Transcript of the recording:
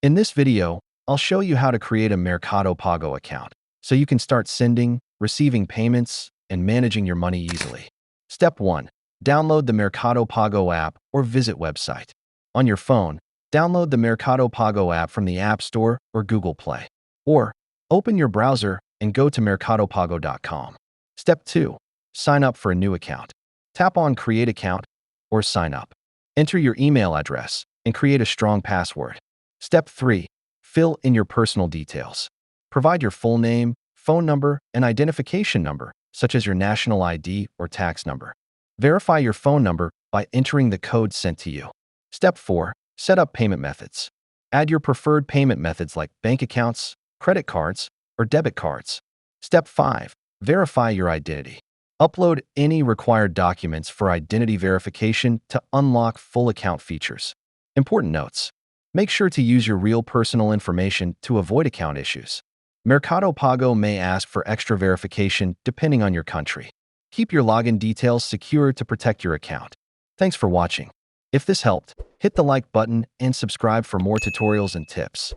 In this video, I'll show you how to create a Mercado Pago account so you can start sending, receiving payments, and managing your money easily. Step 1. Download the Mercado Pago app or visit website. On your phone, download the Mercado Pago app from the App Store or Google Play. Or, open your browser and go to mercadopago.com. Step 2. Sign up for a new account. Tap on Create Account or Sign Up. Enter your email address and create a strong password. Step 3. Fill in your personal details. Provide your full name, phone number, and identification number, such as your national ID or tax number. Verify your phone number by entering the code sent to you. Step 4. Set up payment methods. Add your preferred payment methods like bank accounts, credit cards, or debit cards. Step 5. Verify your identity. Upload any required documents for identity verification to unlock full account features. Important notes. Make sure to use your real personal information to avoid account issues. Mercado Pago may ask for extra verification depending on your country. Keep your login details secure to protect your account. Thanks for watching. If this helped, hit the like button and subscribe for more tutorials and tips.